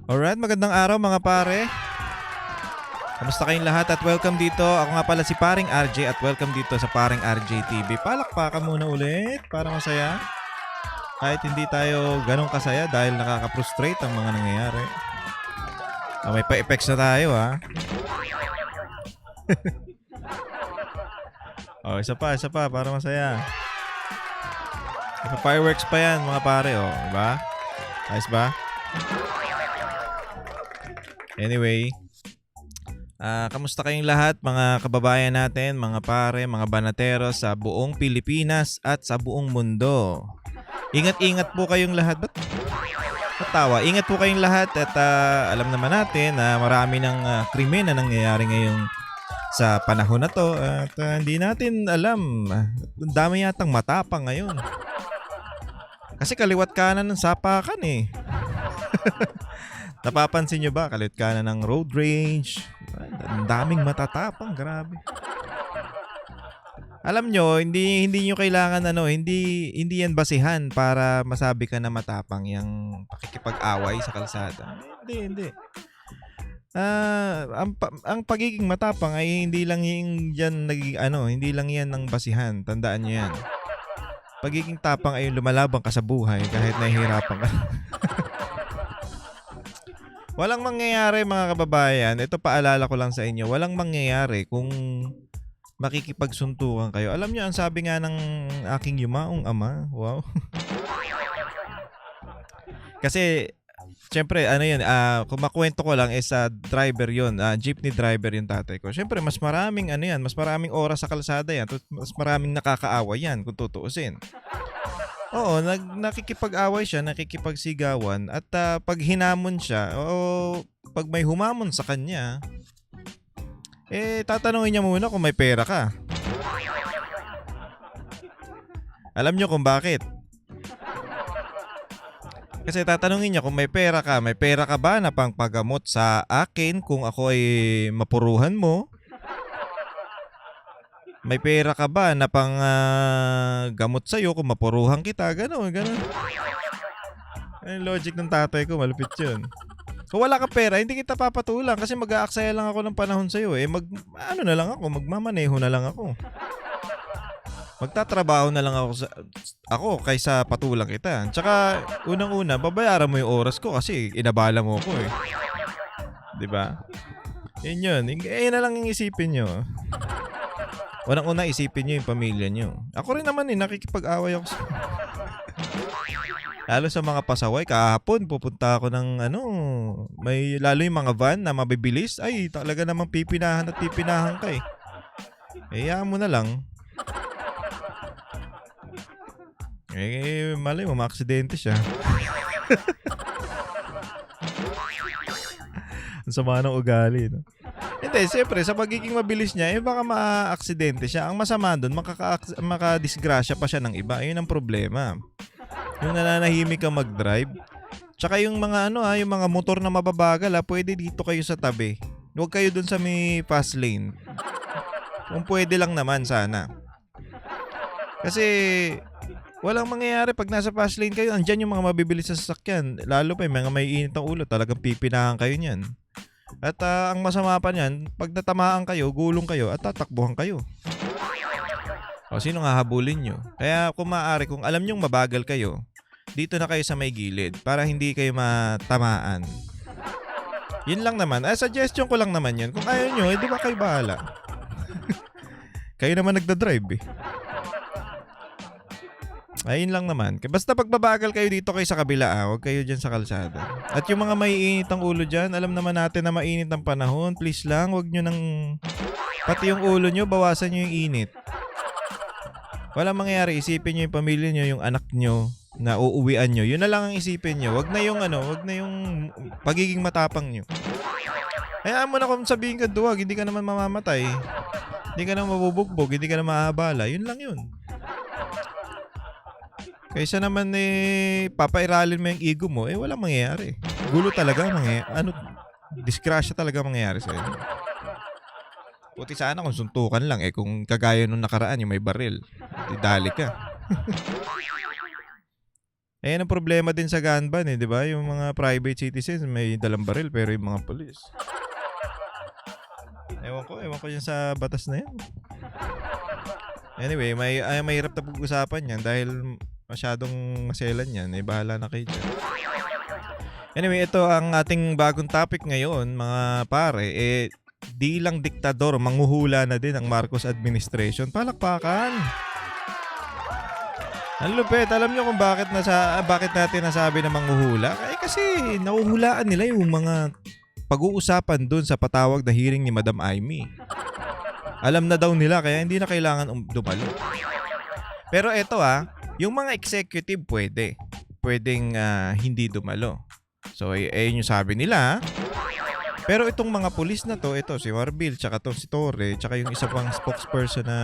Alright, magandang araw mga pare. Kamusta kayong lahat at welcome dito. Ako nga pala si Paring RJ at welcome dito sa Paring RJ TV. Palakpakan muna ulit para masaya. Kahit hindi tayo ganong kasaya dahil nakaka-frustrate ang mga nangyayari. May pa-effects na tayo ha. Isa pa para masaya. Fireworks pa yan mga pare diba? Ayos ba? Anyway, kamusta kayong lahat mga kababayan natin, mga pare, mga banateros sa buong Pilipinas at sa buong mundo. Ingat-ingat po kayong lahat. Ba't tawa? Ingat po kayong lahat at alam naman natin na marami ng krimen na nangyayari ngayong sa panahon na to at hindi natin alam. Ang dami yatang matapang ngayon. Kasi kaliwat kanan ng sapakan eh. Napapansin nyo ba? Kaliwat kanan ng road rage. Ang daming matatapang, grabe. Alam nyo, hindi nyo kailangan hindi yan basihan para masabi ka na matapang yung pakikipag-away sa kalsada. Hindi. Ang pagiging matapang ay hindi lang hindi lang yan ng basihan. Tandaan nyo yan. Pagiging tapang ay lumalabang ka sa buhay kahit nahihirapan ka. Walang mangyayari mga kababayan. Ito paalala ko lang sa inyo. Walang mangyayari kung makikipagsuntukan kayo. Alam niyo ang sabi nga ng aking yumaong ama. Wow. Kasi syempre kung makwento ko lang driver yun. Jeepney driver yung tatay ko. Syempre mas maraming mas maraming oras sa kalsada yan. Mas maraming nakakaaway yan kung tutuusin. Oo, nakikipag-away siya, nakikipagsigawan at pag hinamon siya pag may humamon sa kanya, tatanungin niya muna kung may pera ka. Alam niyo kung bakit? Kasi tatanungin niya kung may pera ka ba na pangpagamot sa akin kung ako ay mapuruhan mo? May pera ka ba na pang gamot sa'yo kung mapuruhan kita? Ganon. Yung logic ng tatay ko, malupit yun. Kung wala ka pera, hindi kita papatulang kasi mag-aaksaya lang ako ng panahon sa'yo. Magmamaneho na lang ako. Magtatrabaho na lang ako kaysa patulang kita. Tsaka, unang-una, babayaran mo yung oras ko kasi inabala mo ako eh. Diba? Yun. Na lang yung isipin nyo. Unang-una isipin nyo yung pamilya nyo. Ako rin naman nakikipag-away ako lalo sa mga pasaway. Kahapon pupunta ako ng lalo yung mga van na mabibilis. Ay talaga namang pipinahan ka eh. Hayaan mo na lang. Malay mo maaksidente siya. Ang sama ng ugali, no? Hindi, siyempre, sa pagiging mabilis niya, baka ma-aksidente siya. Ang masama doon, makadisgrasya pa siya ng iba. Ayun ang problema. Yung nananahimik ka mag-drive. Tsaka yung mga yung mga motor na mababagal, pwede dito kayo sa tabi. Huwag kayo doon sa may fast lane. Kung pwede lang naman, sana. Kasi walang mangyayari pag nasa fast lane kayo, andyan yung mga mabibilis sa sasakyan. Lalo pa yung mga may init ang ulo, talagang pipinahan kayo niyan. At ang masama pa niyan, pag natamaan kayo, gulong kayo at tatakbuhan kayo. Sino nga habulin nyo? Kaya kung maaari, kung alam nyong mabagal kayo, dito na kayo sa may gilid para hindi kayo matamaan. Yun lang naman. Suggestion ko lang naman yun. Kung ayaw nyo, di ba kayo bahala? Kayo naman nagdadrive eh. Ayun lang naman. Basta pagbabagal kayo dito kayo sa kabila, huwag kayo dyan sa kalsada. At yung mga maiinit ang ulo dyan, alam naman natin na mainit ang panahon. Please lang, huwag nyo pati yung ulo nyo, bawasan nyo yung init. Walang mangyayari, isipin nyo yung pamilya nyo, yung anak nyo, na uuwian nyo. Yun na lang ang isipin nyo. Huwag na yung pagiging matapang nyo. Hayaan mo na kung sabihin ka duwag, hindi ka naman mamamatay. Hindi ka naman mabubugbog, hindi ka naman mahabala. Yun lang yun. Kaysa naman papairalin mo yung ego mo, walang mangyayari. Gulo talaga disgrasya talaga mangyayari sa inyo. Buti sana kung suntukan lang kung kagaya nung nakaraan yung may baril. Dali ka. Ayan ang problema din sa gun ban di ba? Yung mga private citizens may dalang baril pero yung mga pulis. Ewan ko yun sa batas na yan. Anyway, mahirap na pag-usapan yan dahil masyadong maselan yan. Bahala na kayo dyan. Anyway, ito ang ating bagong topic ngayon, mga pare. Di lang diktador, manghuhula na din ang Marcos administration. Palakpakan! Ang lupit, alam nyo kung bakit natin nasabi na manghuhula? Kasi nahuhulaan nila yung mga pag-uusapan dun sa patawag na hearing ni Madam Amy. Alam na daw nila kaya hindi na kailangan dumalo. Pero eto yung mga executive pwedeng hindi dumalo. So ayun yung sabi nila. Pero itong mga pulis na to, ito si Marbil, tsaka to si Torre, tsaka yung isa pang spokesperson na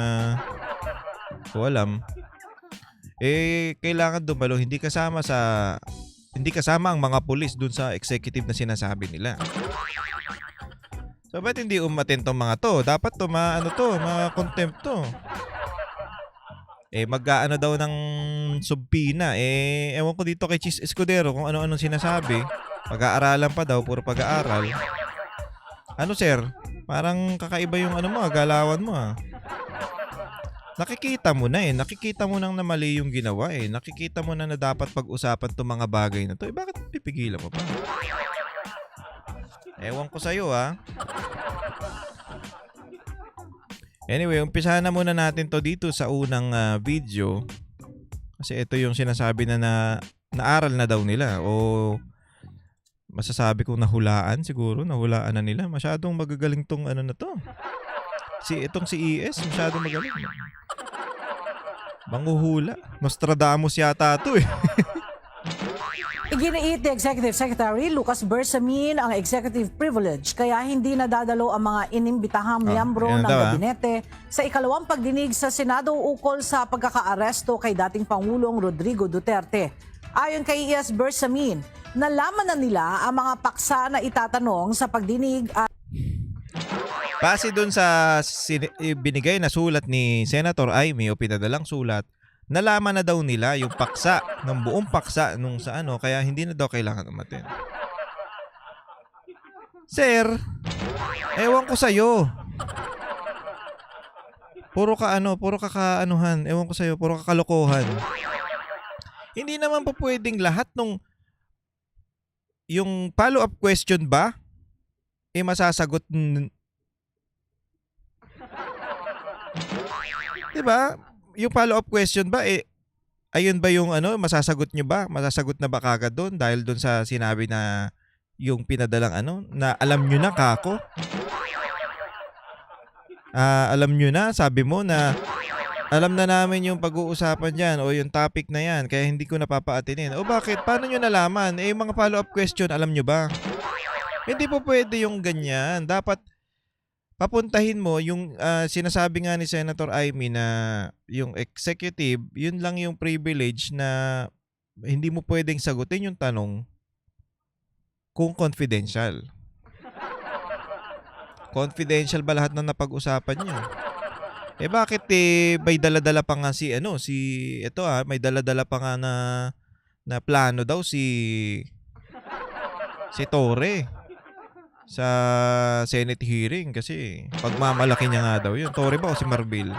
ko alam, kailangan dumalo, hindi kasama ang mga pulis dun sa executive na sinasabi nila. So, ba't hindi umatin tong mga to? Dapat to, ma-contempt to. Mag-aano daw ng subpina. Ewan ko dito kay Chis Escudero kung ano-anong sinasabi. Pag-aaralan pa daw, puro pag-aaral. Ano, sir? Parang kakaiba yung galawan mo Nakikita mo na Nakikita mo nang na mali yung ginawa Nakikita mo na dapat pag-usapan tong mga bagay na to. Bakit pipigilan mo pa? Ewan ko sa'yo Anyway, umpisahan na muna natin to dito sa unang video. Kasi ito yung sinasabi na naaral na daw nila. O masasabi kong nahulaan siguro. Nahulaan na nila. Masyadong magagaling tong na to. Itong si ES, masyadong magaling. Manghuhula. Nostradamus yata to Iginiit ni Executive Secretary Lucas Bersamin ang executive privilege kaya hindi nadadalo ang mga inimbitahang miyembro ng gabinete sa ikalawang pagdinig sa Senado ukol sa pagkakaaresto kay dating Pangulong Rodrigo Duterte. Ayon kay ES Bersamin, nalaman na nila ang mga paksa na itatanong sa pagdinig at base dun sa binigay na sulat ni Senator Amy o pinadalang sulat, nalaman na daw nila yung paksa, ng buong paksa nung sa kaya hindi na daw kailangan umatin. Sir, ewan ko sa'yo. Puro kakaanuhan. Ewan ko sa'yo, puro kakalokohan. Hindi naman po pwedeng lahat yung follow-up question ba, masasagot diba? Yung follow-up question ba, ayun ba yung masasagot nyo ba? Masasagot na ba kagad doon dahil doon sa sinabi na yung pinadalang na alam nyo na kako? Alam nyo na, sabi mo na alam na namin yung pag-uusapan dyan o yung topic na yan kaya hindi ko napapaatinin. O bakit? Paano nyo nalaman? Yung mga follow-up question, alam nyo ba? Hindi po pwede yung ganyan. Dapat papuntahin mo yung sinasabi nga ni Senator Amy na yung executive, yun lang yung privilege na hindi mo pwedeng sagutin yung tanong kung confidential. Confidential ba lahat na napag-usapan niyo? Bakit may dala-dala pa nga may dala-dala pa nga na plano daw si Torre sa Senate hearing kasi pagmamalaki niya nga daw yun. Torre ba o si Marbil?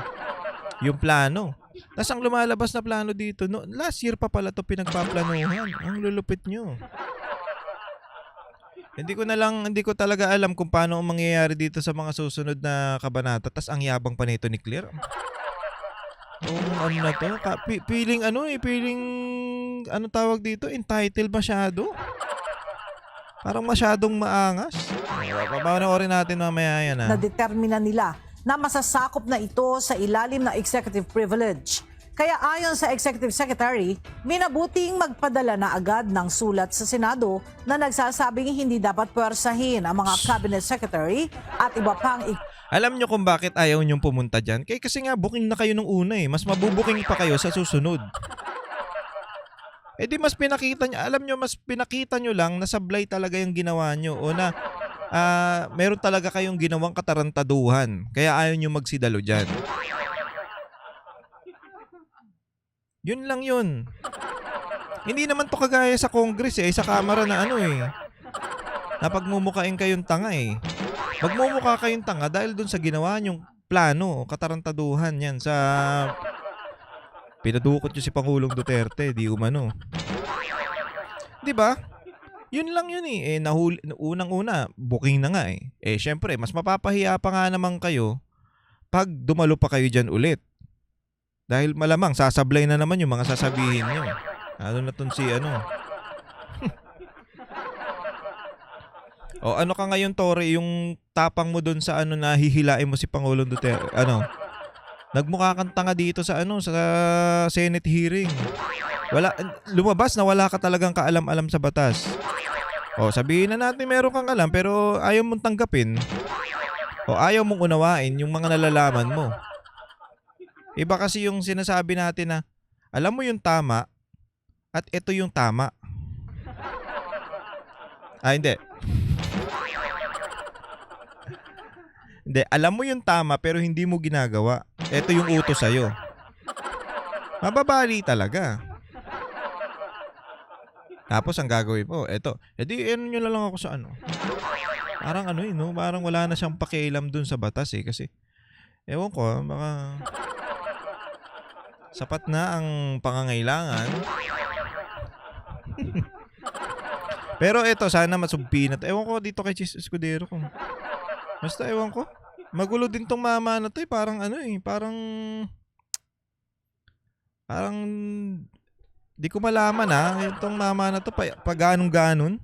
Yung plano. Tapos ang lumalabas na plano dito, last year pa pala to pinagpaplanuhan. Ang lulupit nyo. Hindi ko talaga alam kung paano ang mangyayari dito sa mga susunod na kabanata. Tas ang yabang pa nito ni Claire. Na to? Feeling tawag dito? Entitled masyado. Parang masyadong maangas. Papanoorin natin mamaya yan Nadetermina nila na masasakop na ito sa ilalim ng executive privilege. Kaya ayon sa Executive Secretary, minabuting magpadala na agad ng sulat sa Senado na nagsasabing hindi dapat puwersahin ang mga cabinet secretary at iba pang alam nyo kung bakit ayaw nyong pumunta dyan? Kasi nga booking na kayo nung una Mas mabubuking pa kayo sa susunod. Di mas pinakita nyo, alam nyo, mas pinakita nyo lang na sablay talaga yung ginawa nyo o na meron talaga kayong ginawang katarantaduhan. Kaya ayaw nyo magsidalo dyan. Yun lang yun. Hindi naman to kagaya sa Congress sa Kamara na ano na pagmumukain kayong tanga Magmumukha kayong tanga dahil dun sa ginawa nyong plano, katarantaduhan yan sa pinadukot nyo si Pangulong Duterte, di umano. Di ba? Yun lang yun unang-una, booking na nga syempre, mas mapapahiya pa nga naman kayo pag dumalo pa kayo dyan ulit. Dahil malamang sasablay na naman yung mga sasabihin nyo. Ano na ton si O ano ka ngayon, Tore, yung tapang mo doon sa na hihilain mo si Pangulong Duterte, nagmukha kang tanga dito sa sa Senate hearing. Lumabas na wala ka talagang kaalam-alam sa batas. O sabihin na natin meron kang alam pero ayaw mong tanggapin. O ayaw mong unawain yung mga nalalaman mo. Iba kasi yung sinasabi natin na alam mo yung tama at ito yung tama. Hindi. Hindi, alam mo yung tama pero hindi mo ginagawa. Ito yung utos sa'yo. Mababali talaga. Tapos ang gagawin mo, eto. Nyo na lang ako sa Parang parang wala na siyang pakialam dun sa batas kasi ewan ko, baka sapat na ang pangangailangan. Pero eto, sana masumpi na. Ewan ko dito kay Chis Escudero kung basta ewan ko. Magulo din tong mama na to parang parang di ko malaman itong mama na to pa ganun-ganon.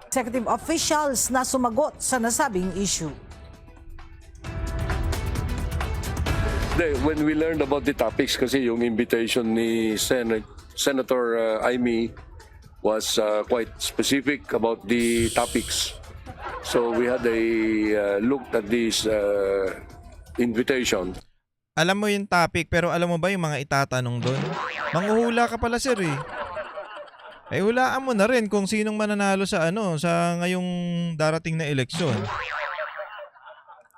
Executive officials na sumagot sa nasabing issue. When we learned about the topics kasi yung invitation ni Senator Amy was quite specific about the topics. So we had a look at this invitation. Alam mo yung topic pero alam mo ba yung mga itatanong doon? Manghuhula ka pala, sir hulaan mo na rin kung sinong mananalo sa sa ngayong darating na eleksyon.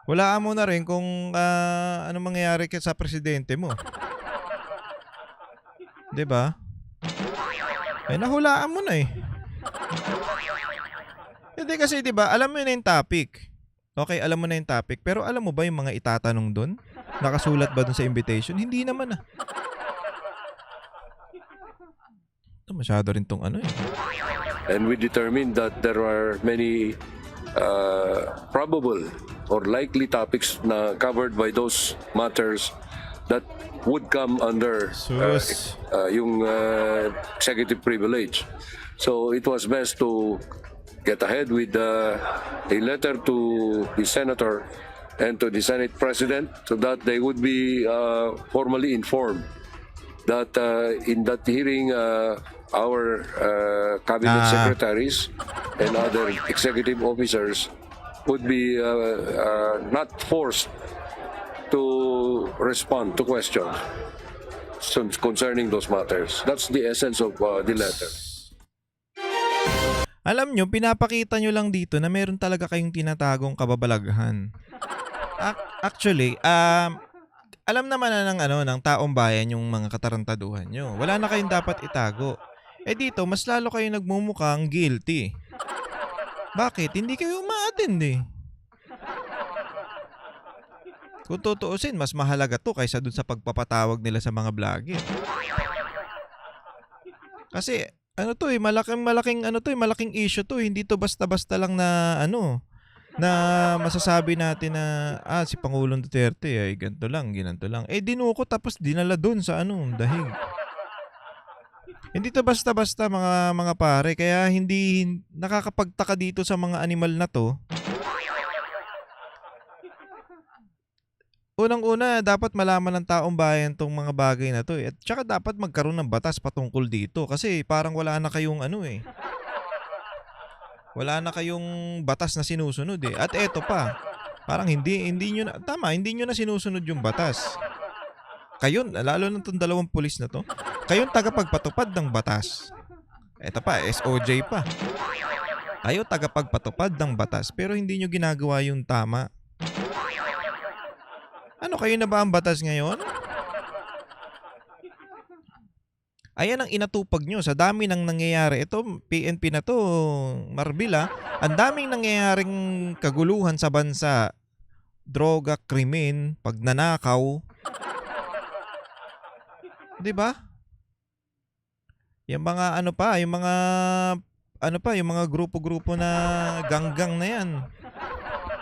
Hulaan mo na rin kung ano mangyayari sa presidente mo. 'Di ba? Nahulaan mo na Hindi kasi 'di ba, alam mo na yung topic. Okay, alam mo na yung topic, pero alam mo ba yung mga itatanong doon? Nakasulat ba doon sa invitation? Hindi naman Ito masyado rin tong And we determined that there are many probable or likely topics na covered by those matters that would come under yung executive privilege. So it was best to get ahead with a letter to the senator and to the Senate President so that they would be formally informed that in that hearing our cabinet secretaries and other executive officers would be not forced to respond to questions concerning those matters. That's the essence of the letter. Alam nyo, pinapakita nyo lang dito na meron talaga kayong tinatagong kababalaghan. Actually, alam naman na ng taong bayan yung mga katarantaduhan nyo. Wala na kayong dapat itago. Dito, mas lalo kayong nagmumukhang guilty. Bakit? Hindi kayo ma-attend Kung tutuusin, mas mahalaga to kaysa dun sa pagpapatawag nila sa mga vlogger. Kasi, malaking issue to. Hindi to basta-basta lang na na masasabi natin na si Pangulong Duterte ay ganito lang, ginanto lang. Dinuko tapos dinala doon sa dahig. Hindi to basta-basta mga pare, kaya hindi nakakapagtaka dito sa mga animal na to. Unang-una, dapat malaman ng taong bayan tong mga bagay na to At saka dapat magkaroon ng batas patungkol dito kasi parang wala na kayong wala na kayong batas na sinusunod At eto pa, parang hindi nyo na sinusunod yung batas. Kayo, lalo na itong dalawang pulis na to, kayong tagapagpatupad ng batas. Eto pa, SOJ pa. Kayo tagapagpatupad ng batas pero hindi nyo ginagawa yung tama. Kayo na ba ang batas ngayon? Ayan ang inatupag nyo sa dami ng nangyayari. Ito, PNP na to, Marbila, ang daming nangyayaring kaguluhan sa bansa. Droga, krimen, pagnanakaw. Di ba? Yung mga yung mga grupo-grupo na ganggang na yan.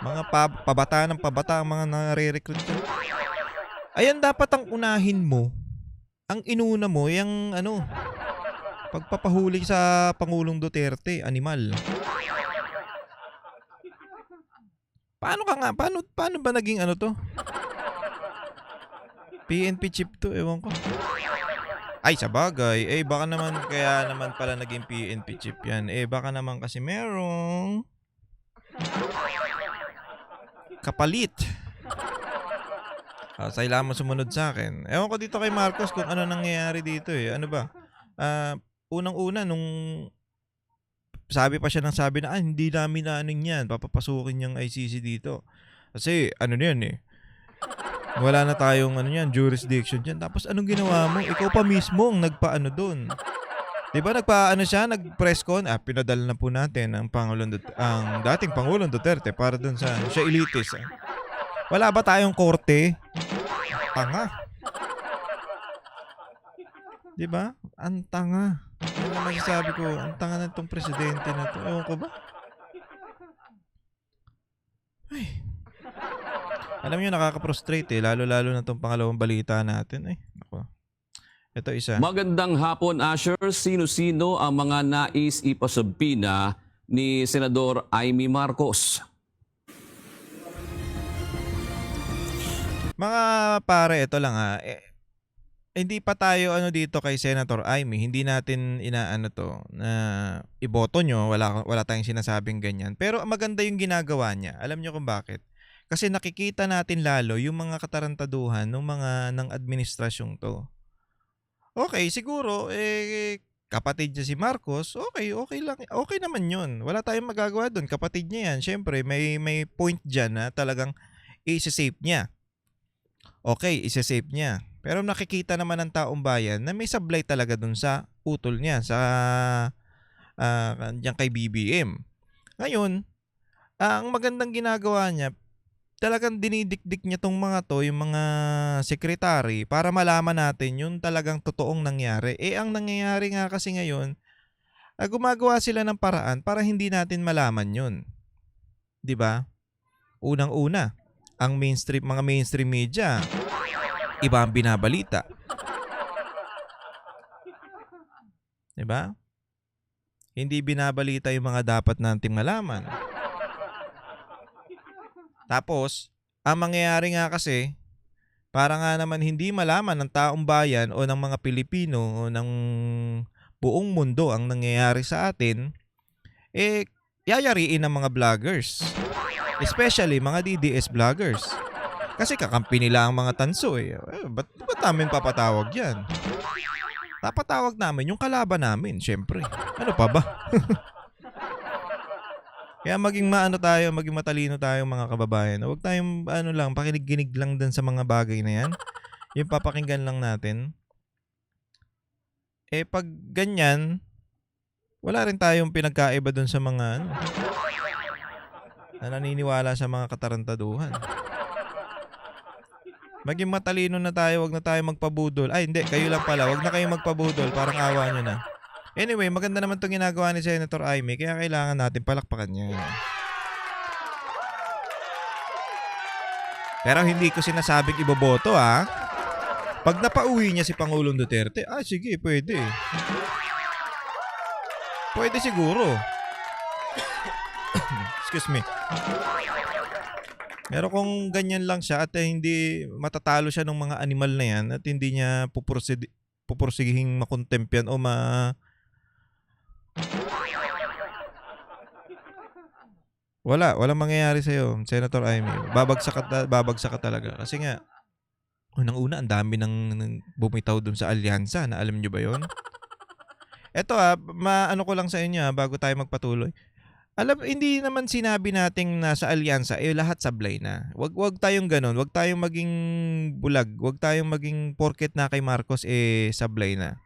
Mga pabata ng pabata ang mga nare-recruit dyan. Ayan dapat ang unahin mo. Ang inuna mo, yung pagpapahuli sa Pangulong Duterte, animal. Paano ba naging to? PNP chip to, ewan ko. Ay, sabagay. Baka naman, kaya naman pala naging PNP chip yan. Baka naman kasi merong kapalit. Kailangan mo sumunod sa akin. Ewan ko dito kay Marcos kung ano nangyayari dito Ano ba? Unang-una nung sabi pa siya na hindi namin na yan. Papapasukin yung ICC dito. Kasi yan wala na tayong jurisdiction dyan. Tapos anong ginawa mo? Ikaw pa mismo ang nagpaano doon. Diba nag-press con? Pinadala na po natin ang dating Pangulong Duterte para doon siya elitis. Wala ba tayong korte? Tanga. Diba? Ang tanga. Ano naman sabi ko, ang tanga na itong presidente na to. Ewan ko ba? Ay. Alam nyo, nakaka-frustrate lalo-lalo na itong pangalawang balita natin. Ako. Ito isa. Magandang hapon, Asher. Sino-sino ang mga nais ipasubpina ni Senador Amy Marcos? Mga pare, ito lang hindi pa tayo dito kay Senator Amy, hindi natin na iboto nyo, wala tayong sinasabing ganyan. Pero maganda yung ginagawa niya. Alam nyo kung bakit? Kasi nakikita natin lalo yung mga katarantaduhan ng administrasyong to. Okay, siguro kapatid niya si Marcos, okay lang. Okay naman 'yun. Wala tayong magagawa doon. Kapatid niya 'yan. Syempre, may point diyan na talagang i-save niya. Okay, i-save niya. Pero nakikita naman ng taong bayan na may sablay talaga doon sa utol niya sa diyan kay BBM. Ngayon, ang magandang ginagawa niya, talagang dinidikdik niya tong yung mga sekretary para malaman natin yung talagang totoong nangyari. Ang nangyayari nga kasi ngayon, gumagawa sila ng paraan para hindi natin malaman yun. 'Di ba? Unang-una, ang mga mainstream media, iba ang binabalita. 'Di ba? Hindi binabalita yung mga dapat nating malaman. Tapos, ang mangyayari nga kasi, para nga naman hindi malaman ng taong bayan o ng mga Pilipino o ng buong mundo ang nangyayari sa atin, yayariin ng mga vloggers. Especially mga DDS vloggers. Kasi kakampi nila ang mga tanso Ba't namin papatawag yan? Papatawag namin yung kalaban namin, syempre. Ano pa ba? Kaya maging matalino tayo mga kababayan. Huwag tayong pakinig-ginig lang din sa mga bagay na yan. Yung papakinggan lang natin. Pag ganyan, wala rin tayong pinagkaiba dun sa mga na naniniwala sa mga katarantaduhan. Maging matalino na tayo, wag na tayo magpabudol. Ay, hindi, kayo lang pala. Wag na kayong magpabudol, parang awa nyo na. Anyway, maganda naman itong ginagawa ni Senator Amy, kaya kailangan natin palakpakan niya. Pero hindi ko sinasabing iboboto Pag napauwi niya si Pangulong Duterte, sige, pwede. Pwede siguro. Excuse me. Pero kung ganyan lang siya at hindi matatalo siya ng mga animal na yan at hindi niya pupursiging makontempt yan o walang mangyayari sa'yo, Senator Amy. Babagsak ka talaga. Kasi nga, unang-una, ang dami nang bumitaw dun sa alyansa. Na alam nyo ba yun? Eto maano ko lang sa inyo bago tayo magpatuloy. Hindi naman sinabi nating nasa alyansa, lahat sablay na. Wag tayong ganun. Wag tayong maging bulag. Wag tayong maging porket na kay Marcos, sablay na.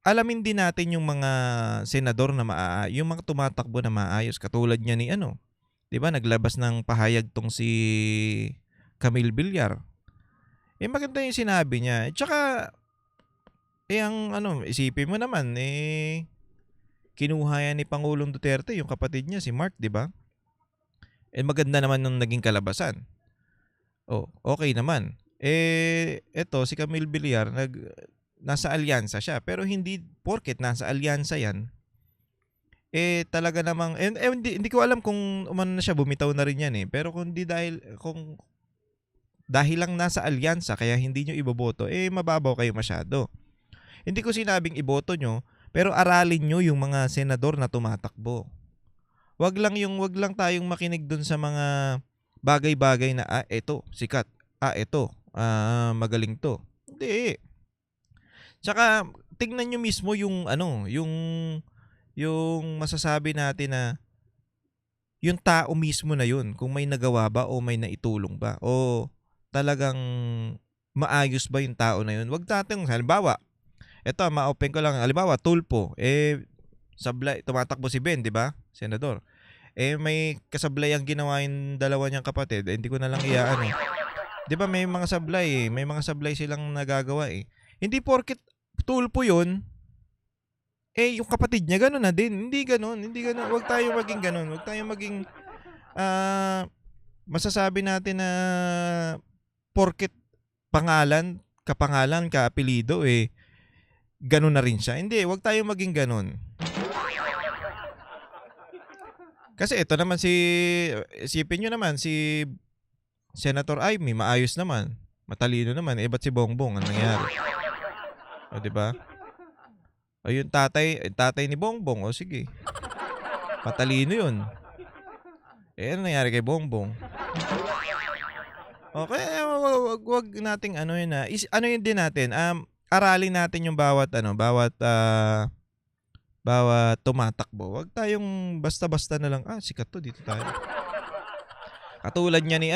alamin din natin yung mga senador na yung mga tumatakbo na maayos katulad niya ni 'di ba naglabas ng pahayag tong si Camille Villar. Maganda yung sinabi niya. Tsaka ang isipin mo naman kinuha yan ni Pangulong Duterte yung kapatid niya si Mark, 'di ba? Maganda naman nung naging kalabasan. Okay naman. Eto si Camille Villar nasa alyansa siya pero hindi porket nasa alyansa yan talaga namang hindi ko alam kung umano na siya bumitaw na rin yan pero kung dahil lang nasa alyansa kaya hindi nyo iboboto mababaw kayo masyado. Hindi ko sinabing iboto nyo pero aralin nyo yung mga senador na tumatakbo. Wag lang tayong makinig dun sa mga bagay-bagay na eto sikat, eto magaling to. Hindi. Tsaka tingnan nyo mismo yung yung masasabi natin na yung tao mismo na yun kung may nagawa ba o may naitulong ba o talagang maayos ba yung tao na yun. Wag natin halimbawa ma-open ko lang halimbawa Tulpo sablay tumatakbo si Ben, 'di ba? Senador. May kasablay ang ginawa yung dalawa niyang kapatid, hindi ko na lang 'Di ba may mga sablay silang nagagawa Hindi porket Tulpo 'yun, yung kapatid niya gano'n na din. Hindi gano'n. Huwag tayong maging gano'n. Huwag tayong maging masasabi natin na porket kapangalan, kaapelido gano'n na rin siya. Hindi, huwag tayong maging gano'n. Kasi ito naman isipin nyo naman si Senator Amy, maayos naman, matalino naman, ba't si Bongbong ang nangyari? Diba? Yung tatay ni Bongbong, sige. Matalino yun. Ano nangyari kay Bongbong? Okay, wag nating yun din natin, aralin natin yung bawat tumatakbo. Wag tayong basta-basta na lang, sikat to, dito tayo. Katulad niya ni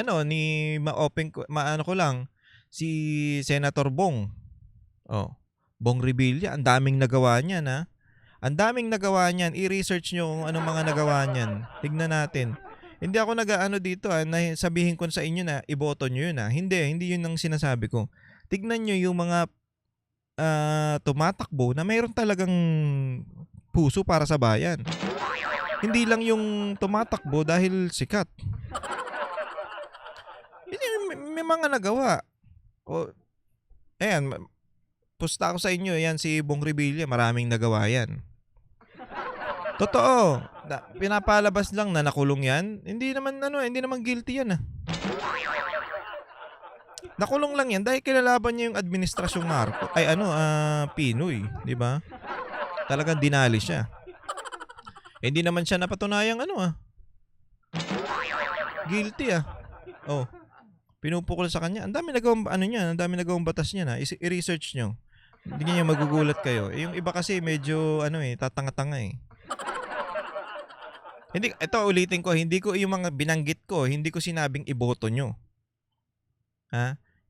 ma-open ko, ko lang, si Senator Bong. Bong Revilla, ang daming nagawa niyan, ha? Ang daming nagawa niyan. I-research nyo kung anong mga nagawa niyan. Tignan natin. Hindi ako dito, na sabihin ko sa inyo na iboto nyo yun, ha? Hindi yun ang sinasabi ko. Tignan nyo yung mga tumatakbo na mayroon talagang puso para sa bayan. Hindi lang yung tumatakbo dahil sikat. May mga nagawa. Pusta ko sa inyo, si Bong Revilla, maraming nagawa yan. Totoo. Pinapalabas lang na nakulong yan. Hindi naman guilty yan, Nakulong lang yan dahil kinalaban niya yung administrasyong Marcos. Pinoy, di ba? Talagang dinali siya. Hindi naman siya napatunayang guilty, pinupukol sa kanya. Ang dami nagawang ang dami nagawang batas niya na. I-research nyo. Hindi niyo magugulat kayo. Yung iba kasi medyo tatanga-tanga Hindi, ito ulitin ko, hindi ko yung mga binanggit ko, hindi ko sinabing iboto nyo.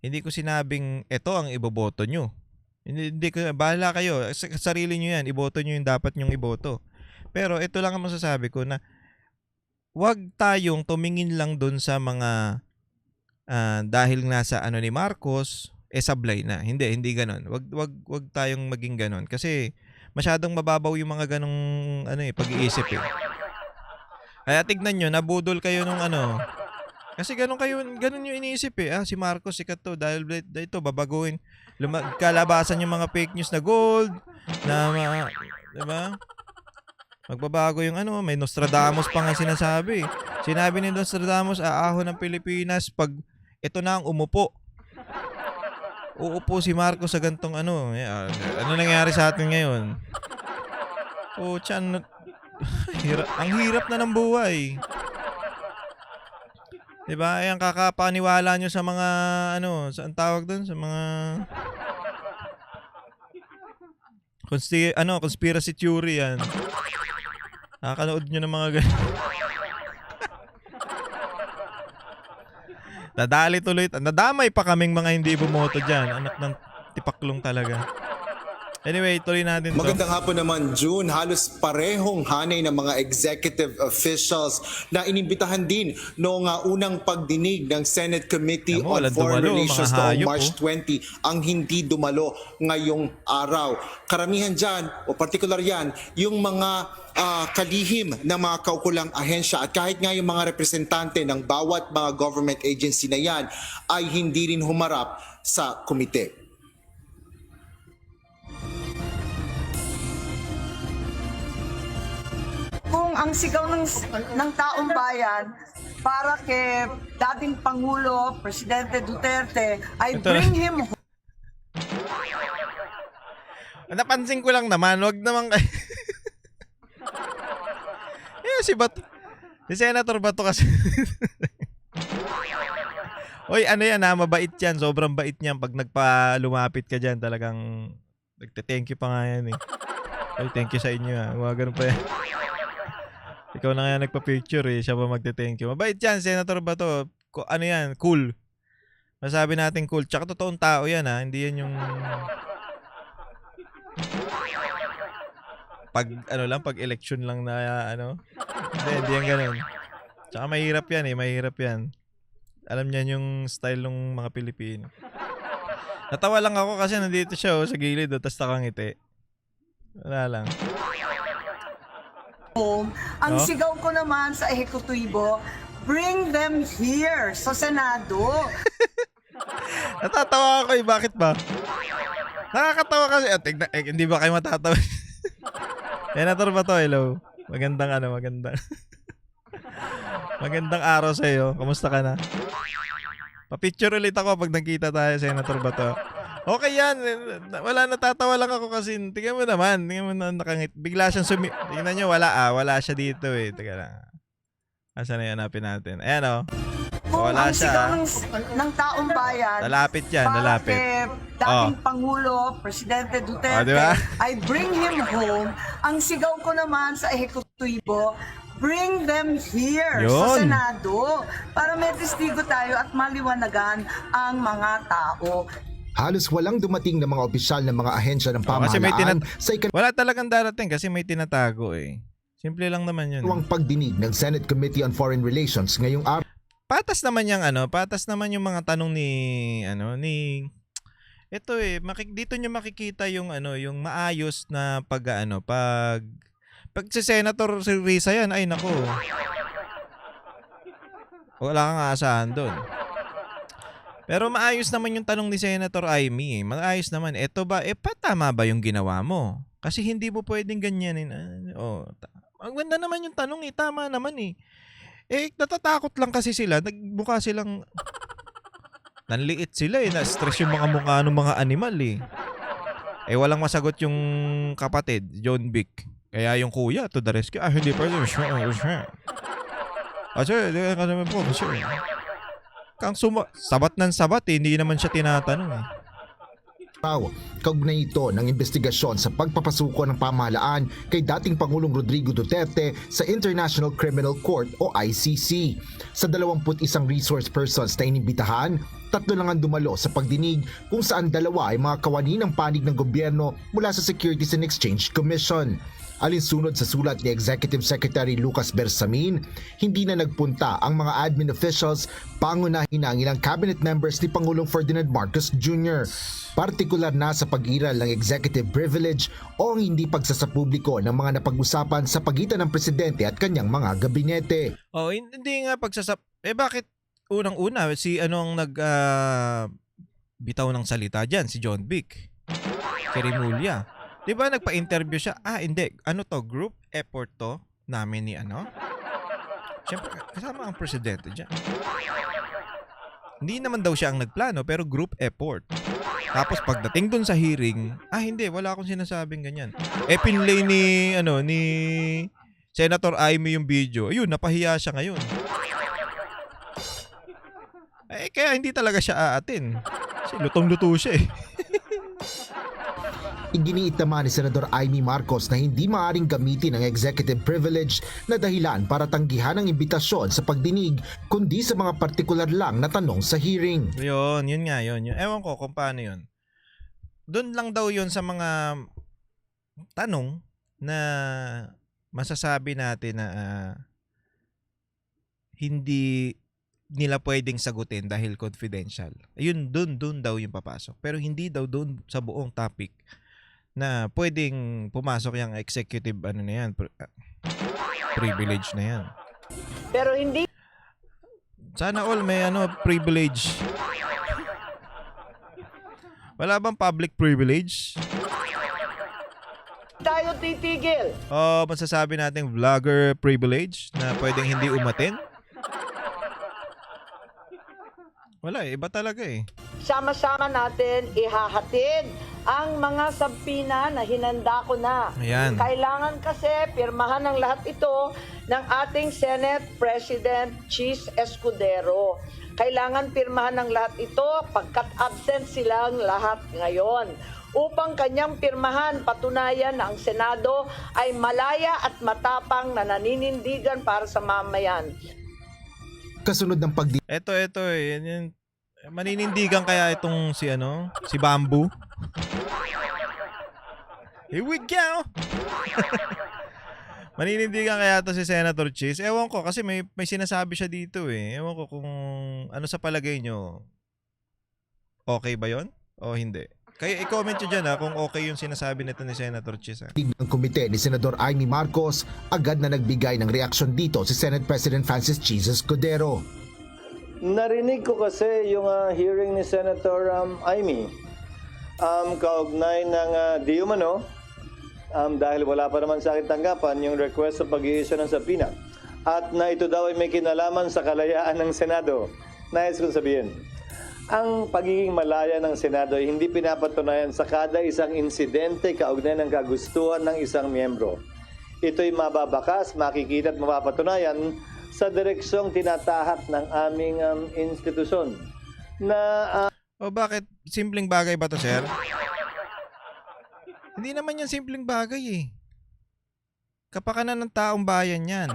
Hindi ko sinabing ito ang iboboto nyo. Hindi ko, bahala kayo, sa sarili nyo yan, iboto nyo yung dapat nyong iboto. Pero ito lang ang masasabi ko na wag tayong tumingin lang dun sa mga dahil nasa ni Marcos, sablay na. Hindi ganoon. Wag tayong maging ganoon kasi masyadong mababaw yung mga ganong pag-iisip Kaya tignan nyo, nabudol kayo nung kasi ganun yung iniisip si Marcos sikat to dahil dito babaguhin, kalabasan yung mga fake news na gold, na diba? Magbabago yung may Nostradamus pa nga sinasabi. Sinabi ni Nostradamus, aahon ng Pilipinas pag ito na ang umupo. Uupo si Marcos sa gantong ano nangyari sa atin ngayon? Tiyan, ang hirap na ng buhay. Diba? Ang kakapaniwala nyo sa mga saan tawag doon? Sa mga conspiracy theory yan. Nakakanood nyo ng mga ganyan. Nadali tuloy. Nadamay pa kaming mga hindi bumoto dyan. Anak ng tipaklong talaga. Anyway, tuloy natin to. Magandang hapon naman, June. Halos parehong hanay ng mga executive officials na inimbitahan din noong unang pagdinig ng Senate Committee Alam mo, on walang Foreign dumalo, Relations mga noong hayop, March 20 ang hindi dumalo ngayong araw. Karamihan dyan, o partikular yan, yung mga kalihim ng mga kaukulang ahensya at kahit nga yung mga representante ng bawat mga government agency na yan ay hindi rin humarap sa komite. Kung ang sigaw ng taong bayan para kay dating Pangulo, Presidente Duterte, ay Ito na. bring him Napansin ko lang naman, wag naman kayo. Si Bato. Si Senator Bato kasi. Oy, ano yan ha, mabait yan. Sobrang bait niyan. Pag lumapit ka dyan, talagang nagte-thank you pa nga yan eh. Oy, thank you sa inyo ha. Mga ganun pa yan. Ikaw na nga nagpa-picture eh. Siya pa magte-thank you. Mabait yan, Senator Bato. Ano yan, cool. Masabi natin cool. Tsaka totoong tao yan ha. Hindi yan yung... pag election lang na hindi yan ganun. Tsaka mahirap yan eh, mahirap yan. Alam niyan yung style ng mga Pilipino. Natawa lang ako kasi nandito siya sa gilid tapos nakangiti. Wala lang. home. Ang Oh? sigaw ko naman sa ehekutibo, bring them here sa Senado. Natatawa ako eh, bakit ba? Nakakatawa kasi. Hindi ba kayo matatawa? Senator Bato, hello. Magandang magandang araw sa iyo. Kamusta ka na? Pa-picture ulit ako pag nagkita tayo, Senator Bato. Okay yan. Wala, natatawa lang ako kasi tingnan mo naman nakangit. Bigla siyang tingnan nyo, wala siya dito eh. Teka lang. Asan na yun? Hanapin natin. Ayan o. Kung Wala ang siya. sigaw ng taong bayan Lalapit yan, para lalapit. kay dating Pangulo, Presidente Duterte, diba? ay bring him home. Ang sigaw ko naman sa ehekutibo, bring them here sa Yun. Senado para may testigo tayo at maliwanagan ang mga tao. Halos walang dumating na mga opisyal ng mga ahensya ng Kasi may pamahalaan sa wala talagang darating kasi may tinatago eh. Simple lang naman yun. ikalawang pagdinig ng Senate Committee on Foreign Relations ngayong araw. Patas naman yung mga tanong ni ito eh, dito niyo makikita yung yung maayos na pag si Senator Risa yan, ay nako. Wala kang aasahan doon. Pero maayos naman yung tanong ni Senator Amy eh. Maayos naman. Ito ba, tama ba yung ginawa mo? Kasi hindi mo pwedeng ganyanin. Ang ganda naman yung tanong eh. Tama naman eh. Natatakot lang kasi sila. Nagmukha silang... Nanliit sila eh. Na-stress yung mga mukha ng mga animal eh. Walang masagot yung kapatid, John Vic. Kaya yung kuya, to the rescue. Hindi pa rin. Sir, hindi ka naman po. Sir. Sabat ng sabat eh. Hindi naman siya tinatanong eh. Kaugnay ito ng investigasyon sa pagpapasuko ng pamahalaan kay dating Pangulong Rodrigo Duterte sa International Criminal Court o ICC. Sa 21 resource persons na inimbitahan, 3 lang ang dumalo sa pagdinig kung saan 2 ay mga kawani ng panig ng gobyerno mula sa Securities and Exchange Commission. Alinsunod sa sulat ni Executive Secretary Lucas Bersamin, hindi na nagpunta ang mga admin officials, pangunahin na ang ilang cabinet members ni Pangulong Ferdinand Marcos Jr. Partikular na sa pag-iral ng executive privilege o ang hindi pagsasapubliko ng mga napag-usapan sa pagitan ng presidente at kanyang mga gabinete. Hindi nga bakit unang-una si bitaw ng salita diyan, si John Vic. Si Rimulya. 'Di ba nagpa-interview siya? Hindi. Group effort to namin ni Siyempre, kasama ang presidente diyan. Hindi naman daw siya ang nagplano pero group effort. Tapos pagdating dun sa hearing, hindi, wala akong sinasabing ganyan. Pinlay ni Senator Amy yung video. Ayun, napahiya siya ngayon. Kaya hindi talaga siya aatin. Kasi lutong-luto siya eh. Iginiit naman ni Senador Amy Marcos na hindi maaaring gamitin ang executive privilege na dahilan para tanggihan ang imbitasyon sa pagdinig kundi sa mga partikular lang na tanong sa hearing. Yun nga yun. Ewan ko kung paano yun. doon lang daw yun sa mga tanong na masasabi natin na hindi nila pwedeng sagutin dahil confidential. Ayun, doon daw yung papasok. Pero hindi daw doon sa buong topic na pwedeng pumasok yung executive ano na yan, privilege na yan. Pero hindi Sana all may privilege. Wala bang public privilege? tayo titigil. Masasabi nating vlogger privilege na pwedeng hindi umatin? Wala iba talaga eh. Sama-sama natin ihahatid ang mga sabpina na hinanda ko na. Ayan. Kailangan kasi pirmahan ng lahat ito ng ating Senate President Chis Escudero. Kailangan pirmahan ng lahat ito pagkat absent silang lahat ngayon. Upang kanyang pirmahan, patunayan na ang Senado ay malaya at matapang na naninindigan para sa mamayan. Kasunod ng Ito yan. Maninindigan kaya itong si Bamboo? Here we go! Maninindigan kaya ito si Senator Chis? Ewan ko kasi may sinasabi siya dito eh. Ewan ko kung ano sa palagay nyo. Okay ba yon o hindi? Kaya i-comment nyo dyan kung okay yung sinasabi nito ni Senator Chis. ng komite ni Senador Amy Marcos, agad na nagbigay ng reaksyon dito si Senate President Francis Chis Escudero. Narinig ko kasi yung hearing ni Senator Amy kaugnay ng di umano dahil wala pa naman sa akin tanggapan yung request sa pag-i-issue ng subpoena at na ito daw ay may kinalaman sa kalayaan ng Senado. Nais kong sabihin, ang pagiging malaya ng Senado ay hindi pinapatunayan sa kada isang insidente kaugnay ng kagustuhan ng isang miyembro. Ito'y mababakas, makikita at mapapatunayan sa direksyong tinatahat ng aming institusyon na Bakit? Simpleng bagay ba to, sir? Hindi naman yan simpleng bagay eh. Kapakanan ng taong bayan yan.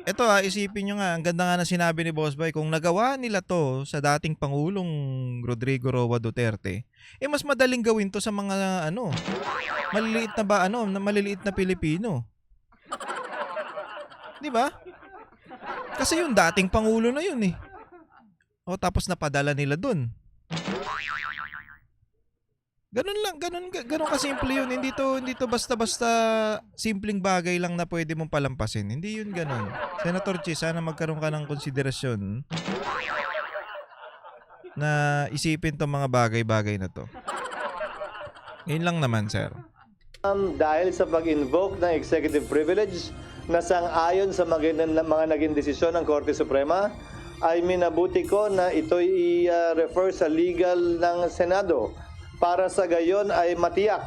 Ito isipin nyo nga, ang ganda nga na sinabi ni Boss Boy, kung nagawa nila to sa dating Pangulong Rodrigo Roa Duterte, mas madaling gawin to sa mga maliliit na Pilipino. Di ba? Kasi yung dating Pangulo na yun eh. Tapos napadala nila dun. Ganun kasimple yun. Hindi to basta-basta simpleng bagay lang na pwede mong palampasin. Hindi yun ganun. Senator Chis, sana magkaroon ka ng konsiderasyon na isipin tong mga bagay-bagay na to. Yun lang naman, sir. dahil sa pag-invoke ng executive privilege na sang-ayon sa mga naging desisyon ng Korte Suprema, ay minabuti ko na ito'y i-refer sa legal ng Senado para sa gayon ay matiyak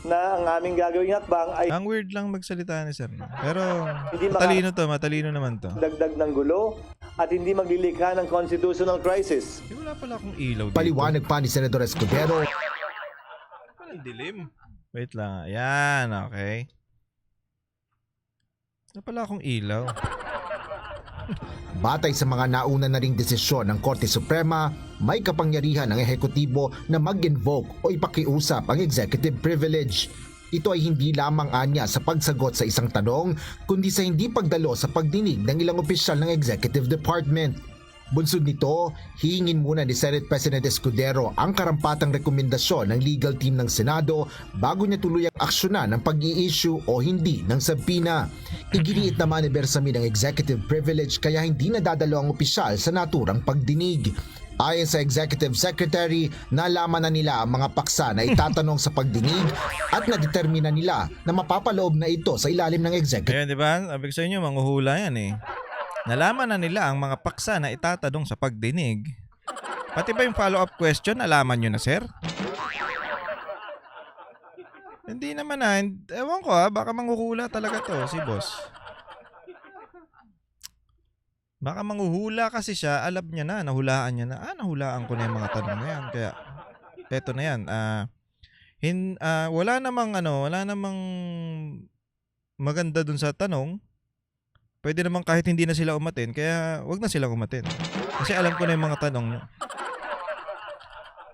na ang aming gagawing hakbang ay Ang weird lang magsalita ni sir. Pero Hindi matalino naman to. dagdag ng gulo at hindi maglilikha ng constitutional crisis. Wala pala akong ilaw dito. Paliwanag pa ni Senador Escudero. Parang dilim. Wait lang. Ayan, okay. Wala pala akong ilaw. Batay sa mga nauna na ring desisyon ng Korte Suprema, may kapangyarihan ng ehekutibo na mag-invoke o ipakiusap ang executive privilege. Ito ay hindi lamang anya sa pagsagot sa isang tanong, kundi sa hindi pagdalo sa pagdinig ng ilang opisyal ng Executive Department. Bunsod nito, hihingin muna ni Senate President Escudero ang karampatang rekomendasyon ng legal team ng Senado bago niya tuluyang aksyonan ng pag-i-issue o hindi ng subpoena. Iginiit naman ni Bersamin ang executive privilege kaya hindi nadadalo ang opisyal sa naturang pagdinig. Ayon sa Executive Secretary, nalaman na nila ang mga paksa na itatanong sa pagdinig at nadetermina nila na mapapaloob na ito sa ilalim ng executive. Ayan, di ba? Sabi ko sa inyo, manghuhula yan eh. Nalaman na nila ang mga paksa na itatanong sa pagdinig. Pati ba yung follow-up question, nalaman nyo na, sir? Hindi naman na. Ewan ko baka manghuhula talaga to si boss. Baka manghuhula kasi siya, alam niya na, nahulaan niya na. Nahulaan ko na yung mga tanong na yan. Kaya, eto na yan. Wala namang maganda dun sa tanong. Pwede naman kahit hindi na sila umatin, kaya wag na silang umatin. Kasi alam ko na yung mga tanong niyo.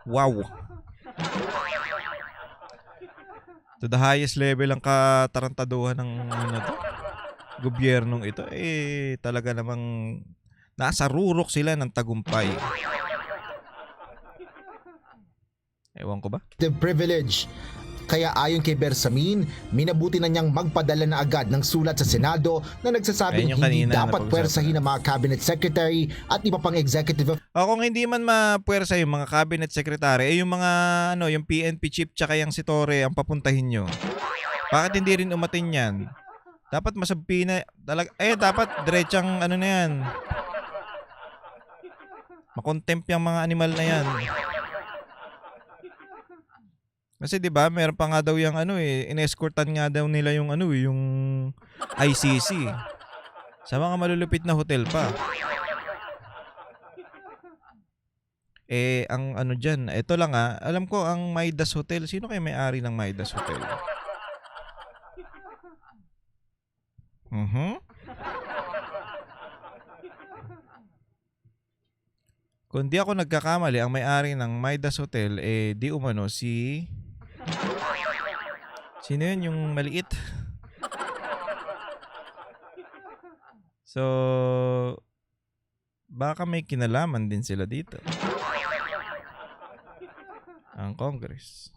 Wow. to the highest level ang katarantaduhan ng ano to, gobyernong ito, eh talaga namang nasa rurok sila ng tagumpay. Ewan ko ba? The privilege. Kaya ayon kay Bersamin, minabuti na niyang magpadala na agad ng sulat sa Senado na nagsasabing Ayun yung hindi kanina dapat na puwersahin ng mga cabinet secretary at iba pang executive Kung hindi man mapuwersa yung mga cabinet secretary, eh yung mga ano, yung PNP chief tsaka yung si Torre ang papuntahin nyo. Bakit hindi rin umatin yan? Dapat masabi na talaga, dapat diretsang ano na yan. Makontempt yung mga animal na yan. Kasi 'di ba, meron pa nga daw yung ano inescortan nga daw nila yung ano yung ICC. Sa mga malulupit na hotel pa. Ang ano diyan, ito lang alam ko ang Maidas Hotel. Sino kaya may-ari ng Maidas Hotel? Kung di ako nagkakamali, ang may-ari ng Maidas Hotel di umano si sino yun yung maliit? So baka may kinalaman din sila dito. Ang Congress.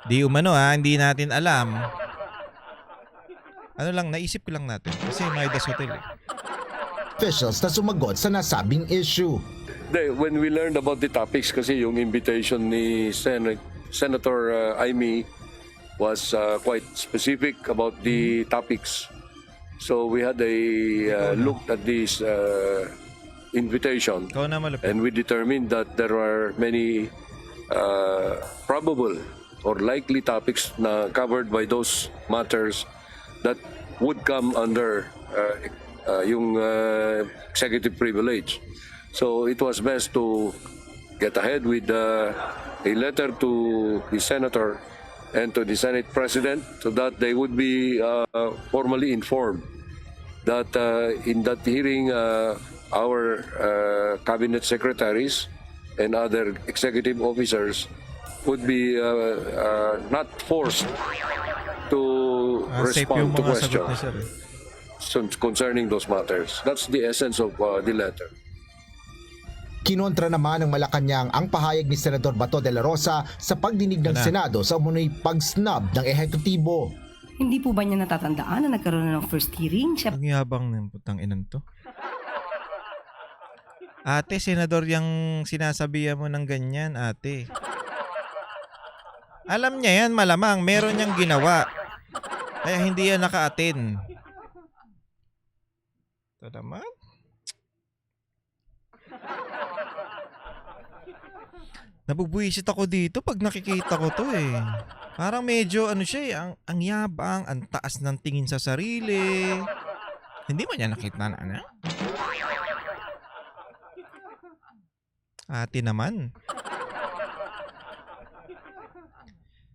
Di umano hindi natin alam. Ano lang, naisip ko lang natin. Kasi Maidas Hotel officials na sumagot sa nasabing issue. When we learned about the topics, kasi yung invitation ni Senator Amy was quite specific about the topics. So we had a look at this invitation, Ikaw na malupit. and we determined that there are many probable or likely topics na covered by those matters that would come under yung executive privilege. So it was best to get ahead with a letter to the senator and to the Senate President so that they would be formally informed that in that hearing our cabinet secretaries and other executive officers would be not forced to Safe respond yung to mga sagot ni questions sir. concerning those matters. That's the essence of the letter. Kinontra naman ng Malacanang ang pahayag ni Senador Bato de la Rosa sa pagdinig ng Senado sa umunoy pag-snub ng ehekutibo. Hindi po ba niya natatandaan na nagkaroon na ng first hearing? Siya Ang yabang ng putang inan to. Ate, senador yung sinasabihan mo ng ganyan, ate. Alam niya yan, malamang. Meron niyang ginawa. Kaya hindi yan naka-attend. Ito naman. Nabubwisit ako dito pag nakikita ko to Parang medyo ano siya ang yabang, ang taas ng tingin sa sarili. Hindi mo niya nakita na ano? Ate naman.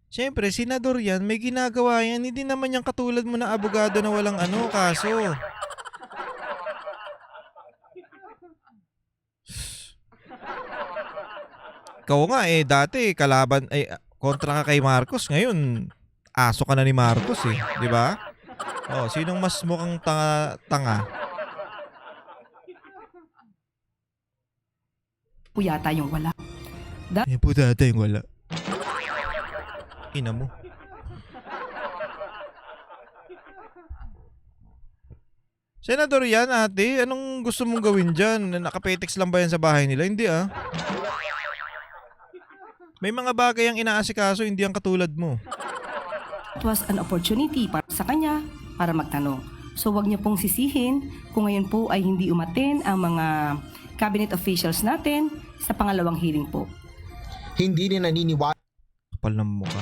Siyempre, senador yan, may ginagawa yan. Hindi naman yung katulad mo na abogado na walang kaso. Ikaw nga dati kalaban kontra ka kay Marcos, ngayon aso ka na ni Marcos di ba? Oh, sinong mas mukhang tanga? po yata yung wala. Po data yung wala. Ina mo. Senador yan, ate. Anong gusto mong gawin dyan? Nakapetex lang ba yan sa bahay nila? Hindi May mga bagay ang inaasikaso, hindi ang katulad mo. It was an opportunity para sa kanya para magtanong. So wag niyo pong sisihin kung ngayon po ay hindi umaten ang mga cabinet officials natin sa pangalawang hearing po. Hindi rin naniniwala Kapal ng mukha.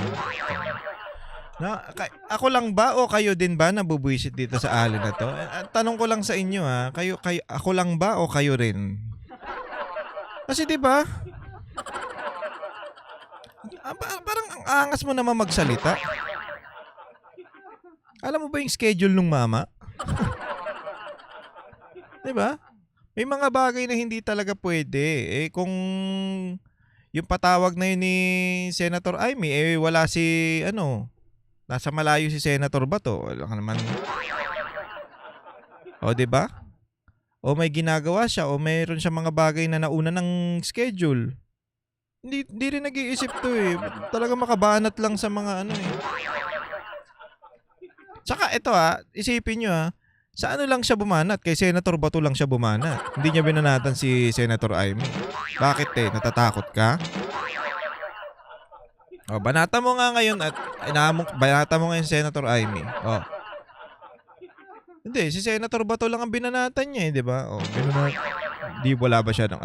Ako lang ba o kayo din ba nabubwisit dito sa alin na to? Tanong ko lang sa inyo kayo, ako lang ba o kayo rin? Kasi 'di ba? Parang ang angas mo naman magsalita. Alam mo ba yung schedule ng mama? 'Di ba? May mga bagay na hindi talaga pwede. Kung yung patawag na yun ni Senator Amy, wala si, nasa malayo si Senator Bato. Wala ka naman. O, diba? O may ginagawa siya, o mayroon siya mga bagay na nauna ng schedule. Hindi rin nag-iisip to eh. Talaga makabanat lang sa mga Tsaka ito isipin nyo sa ano lang siya bumanat? Kay Senator Bato lang siya bumanat. Hindi niya binanatan si Senator Amy. Bakit natatakot ka? O, banata mo nga ngayon at banata mo ngayon si Senator Amy. O. Hindi, si Senator Bato lang ang binanatan niya di ba? O, di wala ba siya ng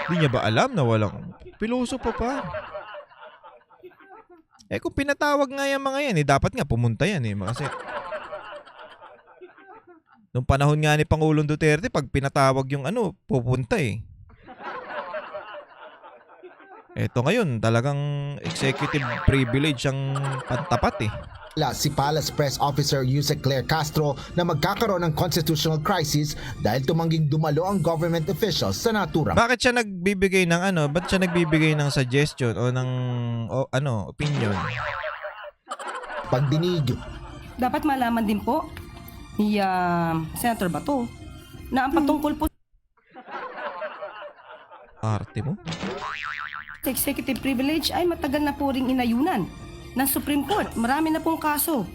Di niya ba alam na walang pilosopo pa? Kung pinatawag nga yung mga yan, dapat nga pumunta yan kasi nung panahon nga ni Pangulong Duterte, pag pinatawag yung pupunta Eto ngayon, talagang executive privilege ang pantapat Si Palace Press Officer Yusek Claire Castro na magkakaroon ng constitutional crisis dahil tumangging dumalo ang government officials sa naturang. Bakit siya nagbibigay ng Ba't siya nagbibigay ng suggestion o ng opinion? Pagdinig. Dapat malaman din po ni Senator Bato na ang patungkol po Arte mo? sa executive privilege ay matagal na po ring inayunan ng Supreme Court. Marami na pong kaso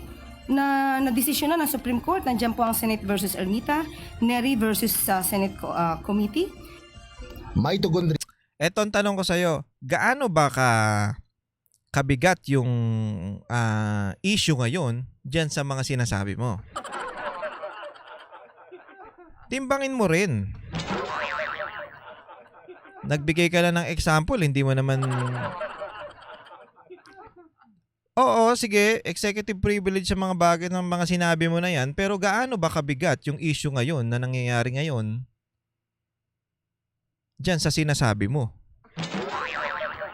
na desisyon na ng Supreme Court. Nandiyan po ang Senate versus Ermita, Neri versus Senate Committee. May tugon rin. Eto ang tanong ko sa'yo, gaano ba kabigat yung issue ngayon dyan sa mga sinasabi mo? Timbangin mo rin. Nagbigay ka lang ng example, hindi mo naman... Oo, sige, executive privilege sa mga bagay ng mga sinabi mo na yan, pero gaano ba kabigat yung issue ngayon na nangyayari ngayon dyan sa sinasabi mo?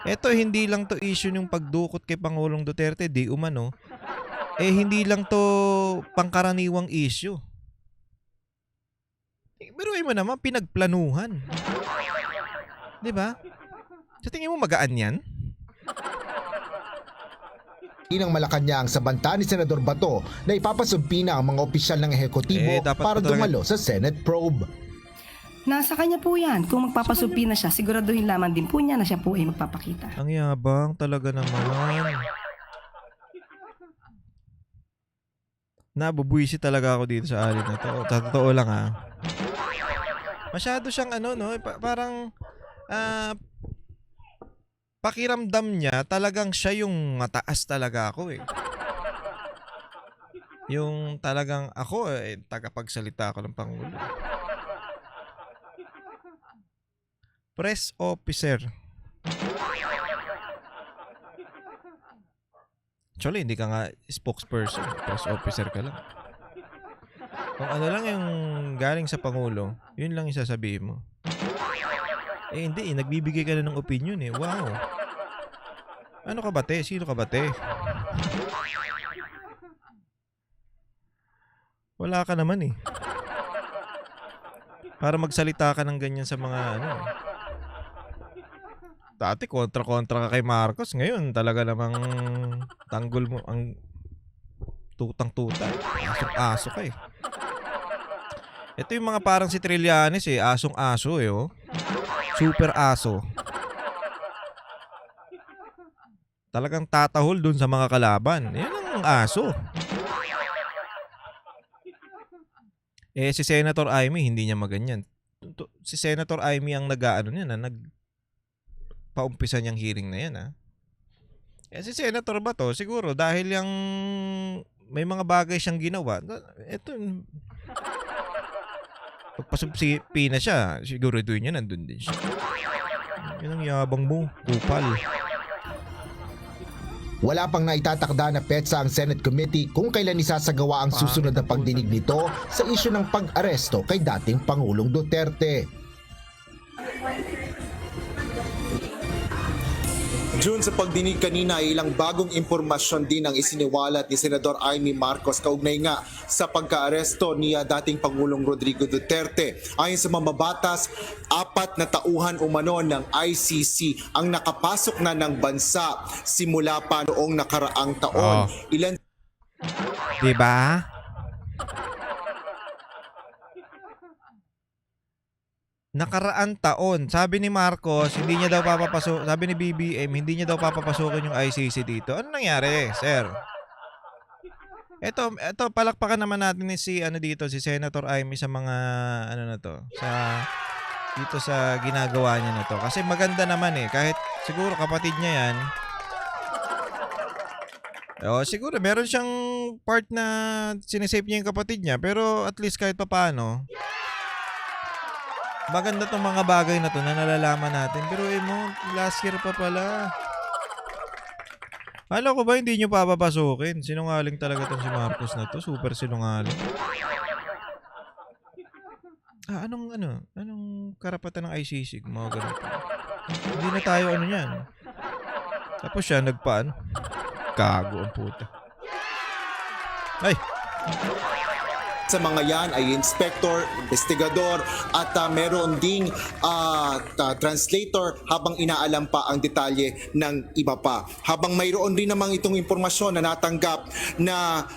Eto, hindi lang to issue yung pagdukot kay Pangulong Duterte, di umano. Hindi lang to pangkaraniwang issue. Pero mo naman, pinagplanuhan. Diba? Sa tingin mo magaan yan? Ng Malacanang sa banta ni Senador Bato na ipapasumpi na ang mga opisyal ng ehekutibo para dumalo sa Senate probe. Nasa kanya po yan. Kung magpapasumpi na siya, siguraduhin lamang din po niya na siya po ay magpapakita. Ang yabang talaga naman. Nabubuisi talaga ako dito sa alin na to. Totoo lang Masyado siyang parang pakiramdam niya talagang siya yung mataas talaga ako Yung talagang ako tagapagsalita ako ng Pangulo. Press officer. Actually, hindi ka nga spokesperson. Press officer ka lang. Kung ano lang yung galing sa Pangulo, yun lang yung sasabihin mo. Hindi, nagbibigay ka na ng opinion Wow. Ano ka ba, te? Sino ka ba, te? Wala ka naman Para magsalita ka ng ganyan sa mga Dati kontra-kontra ka kay Marcos. Ngayon talaga namang tanggol mo ang tutang-tuta. Asong-aso ka Ito yung mga parang si Trillanes asong-aso Super aso. Talagang tatahol dun sa mga kalaban. Yan ang aso. Si Senator Amy, hindi niya maganyan. Si Senator Amy ang nagpaumpisa niyang hearing na yan si Senator Bato, siguro dahil yung may mga bagay siyang ginawa. Ito, pagpasubsipi na siya, siguro doon niya nandun din siya. Yan ang yabang mo, kupal. Wala pang naitatakda na petsa ang Senate Committee kung kailan isasagawa ang susunod na pagdinig nito sa isyu ng pag-aresto kay dating Pangulong Duterte. June, sa pagdinig kanina ay ilang bagong impormasyon din ang isiniwalat ni Senador Amy Marcos kaugnay nga sa pagkaaresto ni dating Pangulong Rodrigo Duterte. Ayon sa mambabatas, 4 na tauhan umano ng ICC ang nakapasok na ng bansa simula pa noong nakaraang taon. Ilan Diba? Nakaraan taon, sabi ni Marcos, hindi niya daw papapasok, sabi ni BBM, hindi niya daw papapasukin yung ICC dito. Ano nangyari, sir? Ito palakpakan naman natin ni si Senator Amy sa mga dito sa ginagawa niya na to. Kasi maganda naman kahit siguro kapatid niya yan. Siguro meron siyang part na sinisave niya yung kapatid niya, pero at least kahit papaano, maganda tong mga bagay na to na nalalaman natin. Pero last year pa pala. Alam ko ba hindi nyo papapasukin? Sinungaling talaga tong si Marcos na to. Super sinungaling. Anong karapatan ng ICC? Mga ganun. Hindi na tayo yan. Tapos siya nagpaan. Kago ang puta. Ay! sa mga yan ay inspector, investigador at meron ding translator habang inaalam pa ang detalye ng iba pa. Habang mayroon din namang itong impormasyon na natanggap na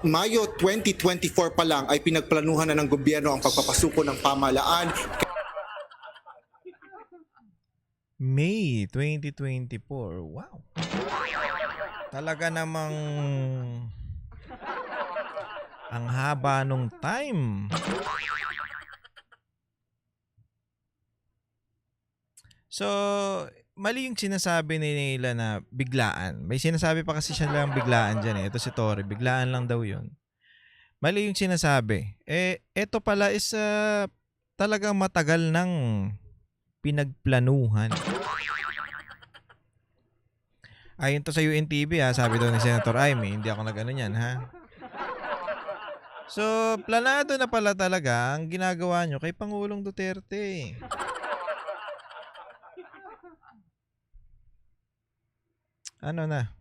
Mayo 2024 pa lang ay pinagplanuhan na ng gobyerno ang pagpapasuko ng pamahalaan. May 2024. Wow. Talaga namang ang haba nung time. So, mali yung sinasabi nila na biglaan. May sinasabi pa kasi siya lang biglaan dyan Ito si Torre, biglaan lang daw yun. Mali yung sinasabi. Ito pala is talagang matagal nang pinagplanuhan. Ayon to sa UNTV sabi daw ni Senator Amy, hindi ako nag-ano yan So, planado na pala talaga ang ginagawa nyo kay Pangulong Duterte. Ano na?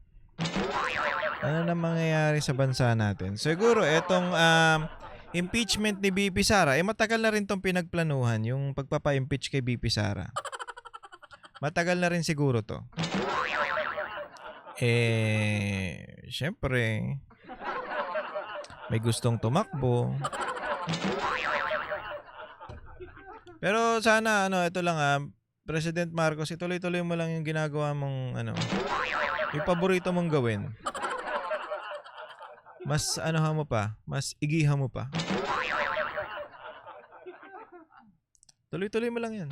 Ano na mangyayari sa bansa natin? Siguro, etong impeachment ni BP Sara, matagal na rin tong pinagplanuhan, yung pagpapa-impeach kay BP Sara. Matagal na rin siguro to. Syempre, may gustong tumakbo. Pero sana ito lang President Marcos, ituloy-tuloy mo lang yung ginagawa mong yung paborito mong gawin. Mas mo pa, mas igihan mo pa. Tuloy-tuloy mo lang yan.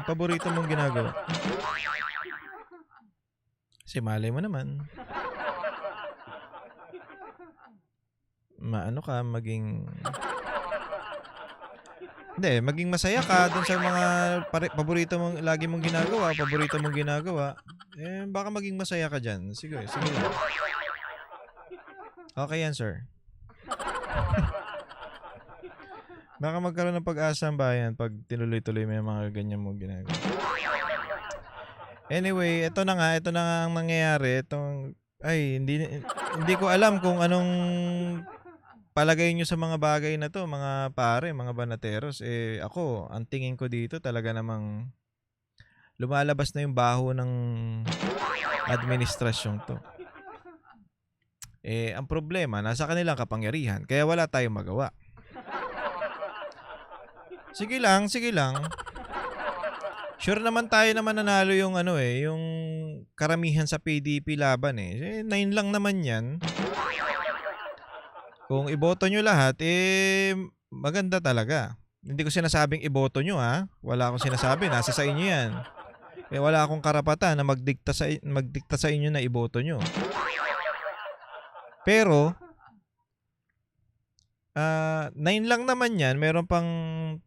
Yung paborito mong ginagawa. Kasi malay mo naman. Maging masaya ka dun sa mga paborito mong lagi mong ginagawa, baka maging masaya ka dyan. Sige lang. Okay yan, sir. Baka magkaroon ng pag-asa ang bayan pag tinuloy-tuloy mo yung mga ganyan mong ginagawa. Anyway, ito na nga ang nangyayari. Hindi ko alam kung anong palagay nyo sa mga bagay na to, mga pare, mga banateros. Ako, ang tingin ko dito talaga namang lumalabas na yung baho ng administrasyong to. Ang problema, nasa kanilang kapangyarihan, kaya wala tayong magawa. Sige lang. Sure naman tayo naman nanalo yung yung karamihan sa PDP laban 9 lang naman yan. Kung iboto nyo lahat, maganda talaga. Hindi ko sinasabing iboto nyo Wala akong sinasabi, nasa sa inyo yan. Wala akong karapatan na magdikta sa inyo na iboto nyo. Pero 9 lang naman yan. Meron pang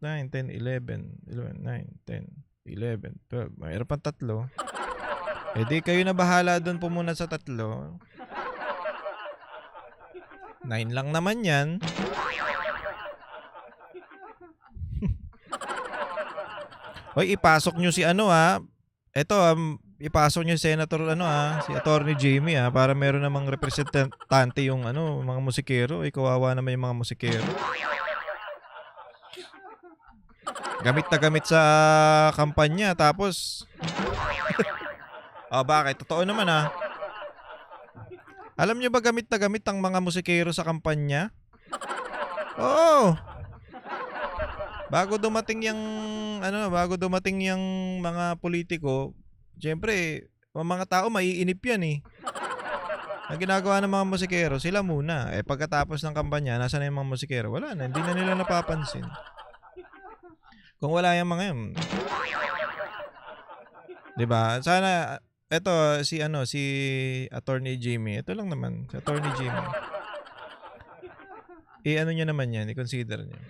9, 10, 11, 9, 10, 11, 12. Mayroon pang 3. Di kayo na bahala doon po muna sa 3. 9 lang naman yan. Hoy, ipasok nyo si Ito ipasok niyo Senator si Attorney Jamie para meron namang representante yung mga musikero. Kawawa naman yung mga musikero. Gamit na gamit sa kampanya tapos bakit? Totoo naman Alam niyo ba gamit na gamit ang mga musikero sa kampanya? Oo. Bago dumating yung mga politiko, siyempre, mga tao maiinip yan Ang ginagawa ng mga musikero, sila muna. Pagkatapos ng kampanya, nasa na yung mga musikero? Wala na, hindi na nila napapansin. Kung wala yung mga yun. 'Di ba? Sana eto si Attorney Jimmy. Ito lang naman, si Attorney Jimmy. Niya naman 'yan, i-consider niya.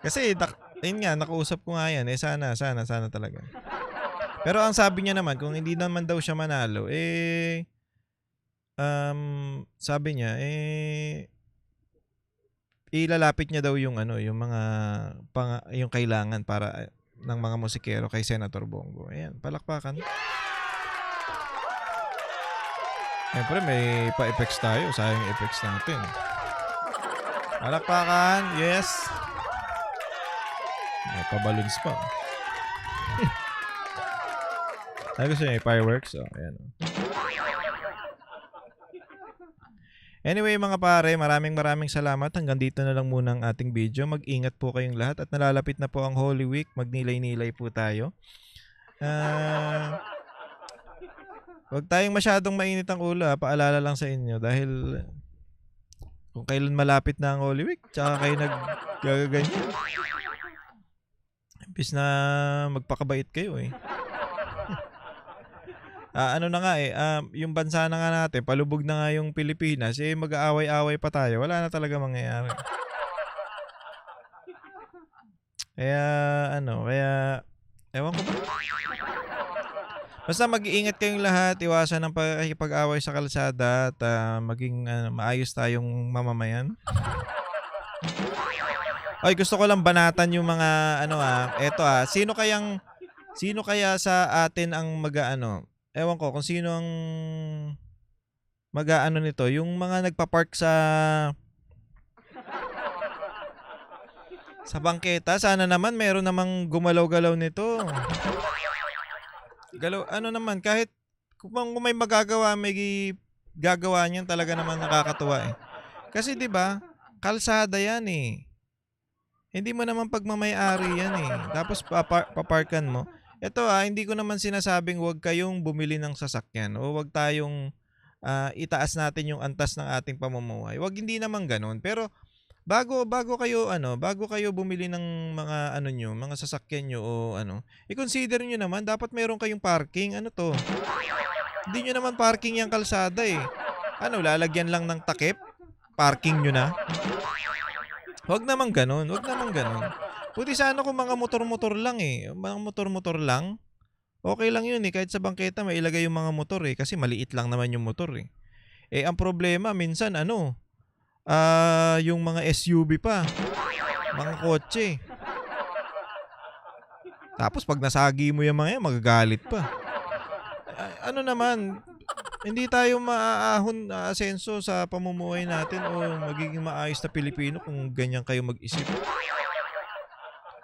Kasi yun nga, nakausap ko nga yan. Sana talaga. Pero ang sabi niya naman, kung hindi naman daw siya manalo, sabi niya, ilalapit niya daw yung yung mga yung kailangan para ng mga musikero kay Senator Bongo. Ayan, palakpakan. Siyempre, may pa-effects tayo. Sayang yung effects natin. Palakpakan. Yes. May pa-balloons pa. Gusto niya yung fireworks. Ayan. Anyway mga pare, maraming salamat. Hanggang dito na lang muna ang ating video. Mag-ingat po kayong lahat at nalalapit na po ang Holy Week. Magnilay-nilay po tayo. Huwag tayong masyadong mainit ang ulo. Paalala lang sa inyo dahil kung kailan malapit na ang Holy Week, tsaka kayo naggagaganyan. Imbis na magpakabait kayo yung bansa na nga natin, palubog na nga yung Pilipinas, mag-aaway-aaway pa tayo. Wala na talaga mangyayari. Kaya, ewan ko ba? Basta mag-iingat kayong lahat, iwasan ng pag-away sa kalsada at maging maayos tayong mamamayan. Ay, gusto ko lang banatan yung mga, sino kaya sa atin ang ewan ko kung sino ang nito, yung mga nagpa-park sa bangketa. Sana naman meron namang gumalaw-galaw nito. Naman, kahit kung may magagawa, may gagawa niyan, talaga naman nakakatuwa Kasi 'di ba, kalsada yan Hindi mo naman pagmamay-ari yan Tapos paparkan mo. Ito hindi ko naman sinasabing huwag kayong bumili ng sasakyan o huwag tayong itaas natin yung antas ng ating pamumuhay. Hindi naman ganoon. Pero bago kayo bumili ng mga mga sasakyan nyo o i-consider nyo naman dapat meron kayong parking. Hindi nyo naman parking yung kalsada lalagyan lang ng takip, parking nyo na. Huwag naman ganoon. Puti sana kung mga motor-motor lang Mga motor-motor lang. Okay lang yun Kahit sa bangketa may ilagay yung mga motor kasi maliit lang naman yung motor ang problema minsan yung mga SUV pa. Mga kotse. Tapos pag nasagi mo yung mga yan, magagalit pa. Hindi tayo maaahon asenso sa pamumuhay natin o magiging maayos na Pilipino kung ganyan kayo mag-isip.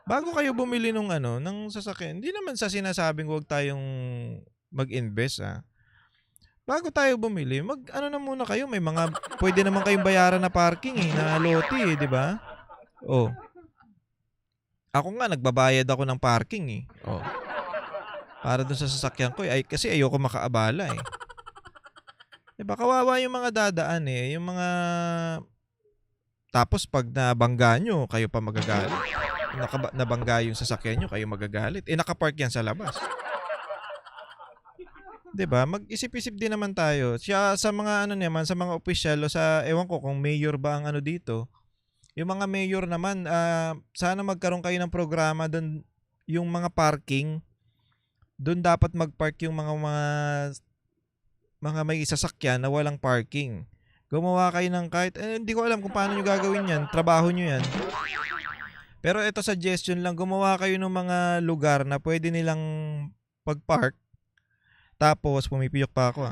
Bago kayo bumili ng sasakyan, hindi naman sa sinasabing huwag tayong mag-invest Bago tayo bumili, na muna kayo, may mga pwede naman kayong bayaran na parking na lote, 'di ba? Ako nga nagbabayad ako ng parking Para dun sa sasakyan ko kasi ayoko makaabala 'Di ba kawawa yung mga dadaan yung mga tapos pag nabangga nyo, kayo pa magagalit. Nabangga yung sasakyan nyo, kayo magagalit. Nakapark yan sa labas. 'Di ba? Mag-isip-isip din naman tayo. Siya sa mga sa mga opisyal o sa ewan ko kung mayor ba ang dito. Yung mga mayor naman, sana magkaroon kayo ng programa doon yung mga parking. Doon dapat mag-park yung mga may sasakyan na walang parking. Gumawa kayo ng kahit hindi ko alam kung paano nyo gagawin yan. Trabaho nyo yan. Pero ito suggestion lang, gumawa kayo ng mga lugar na pwede nilang pag-park. Tapos, pumipiyok pa ako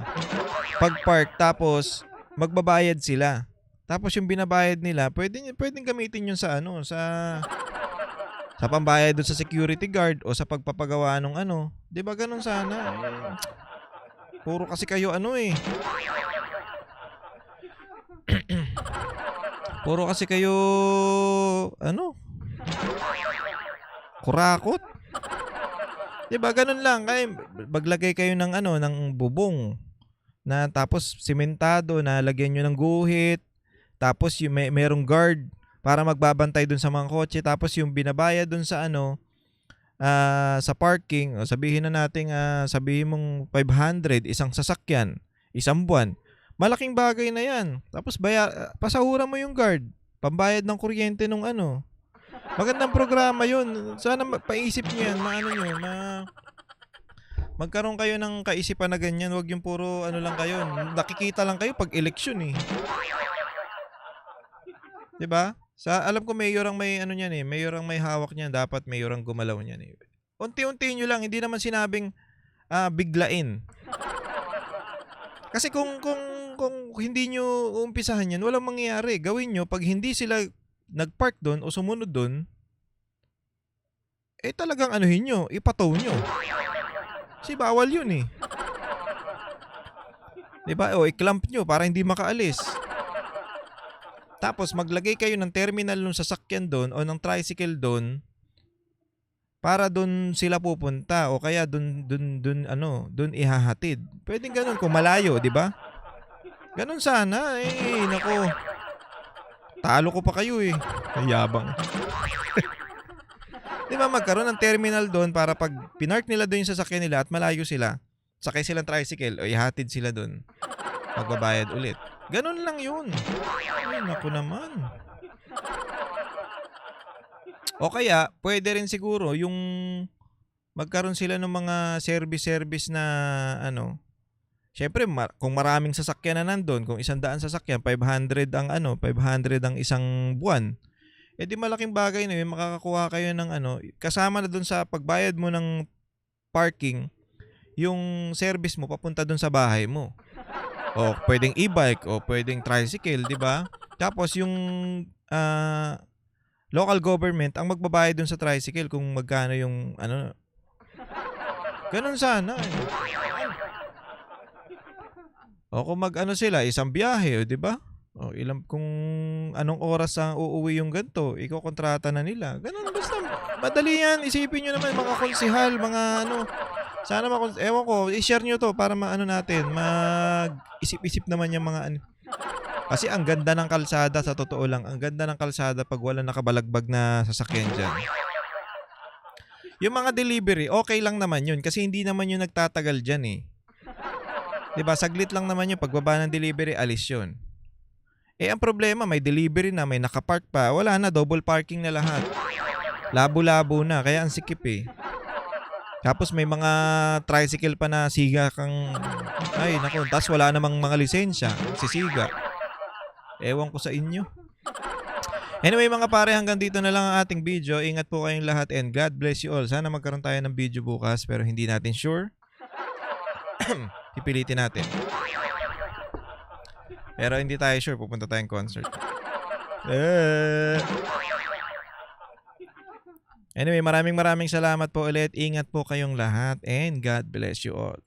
Pag-park, tapos magbabayad sila. Tapos yung binabayad nila, pwedeng gamitin yun sa sa pambayad doon sa security guard o sa pagpapagawa ng 'Di ba ganun sana? Puro kasi kayo Puro kasi kayo kurakot. 'Di ba ganun lang, kaya maglagay kayo ng ng bubong na tapos simentado na lagyan niyo ng guhit. Tapos yung merong guard para magbabantay dun sa mga kotse. Tapos yung binabayad dun sa sa parking, o sabihin na natin, sabihin mong 500 isang sasakyan, isang buwan. Malaking bagay na yan. Tapos pasahuran mo yung guard, pambayad ng kuryente nung Magandang programa yun. Sana paisip niyo yan, magkaroon kayo ng kaisipan na ganyan. Huwag yung puro lang kayo. Nakikita lang kayo pag eleksyon 'Di ba? Alam ko mayor ang may niyan mayor ang may hawak niyan, dapat mayor ang gumalaw niyan Unti-unti nyo lang, hindi naman sinabing biglain. Kasi kung hindi nyo uumpisahan yan, walang mangyayari. Gawin nyo, pag hindi sila nagpark doon o sumunod doon, talagang nyo, ipatow nyo. Kasi bawal yun 'Di ba? O i-clamp nyo para hindi makaalis. Tapos maglagay kayo ng terminal ng sasakyan doon o ng tricycle doon para doon sila pupunta o kaya doon ihahatid. Pwedeng ganun kung malayo, 'di ba? Ganun sana. Nako. Talo ko pa kayo Yabang. 'Di ba magkaroon ng terminal doon para pag pinark nila doon yung sasakyan nila at malayo sila, sakay silang tricycle o ihatid sila doon. Magbabayad ulit. Ganun lang yun. Ay, naku naman. O kaya, pwede rin siguro yung magkaroon sila ng mga service na syempre, kung maraming sasakyan na nandun, kung 100 sasakyan, 500 ang isang buwan. Di malaking bagay na yun, makakakuha kayo ng kasama na dun sa pagbayad mo ng parking, yung service mo papunta dun sa bahay mo. O pwedeng e-bike o pwedeng tricycle, 'di ba? Tapos yung local government ang magbabayad dun sa tricycle kung magkano yung Ganun sana. O kung sila, isang biyahe, 'di ba? O kung anong oras ang uuwi yung ganto, ikokontrata na nila. Ganun, basta madali yan. Isipin niyo naman mga konsehal, mga sana ewan ko, i-share nyo to para natin, mag-isip-isip naman yung mga Kasi ang ganda ng kalsada, sa totoo lang, ang ganda ng kalsada pag wala nakabalagbag na sasakyan dyan. Yung mga delivery, okay lang naman yun kasi hindi naman yun nagtatagal dyan 'Di ba? Saglit lang naman yung pagbaba ng delivery, alis yun. Ang problema, may delivery na, may nakapark pa, wala na, double parking na lahat. Labo-labo na, kaya ang sikip Tapos may mga tricycle pa na siga kang, ay naku, tas wala namang mga lisensya, sisiga. Ewan ko sa inyo. Anyway mga pare, hanggang dito na lang ang ating video. Ingat po kayong lahat and God bless you all. Sana magkaroon tayo ng video bukas pero hindi natin sure. Pipilitin natin. Pero hindi tayo sure, pupunta tayong concert. Anyway, maraming salamat po ulit. Ingat po kayong lahat and God bless you all.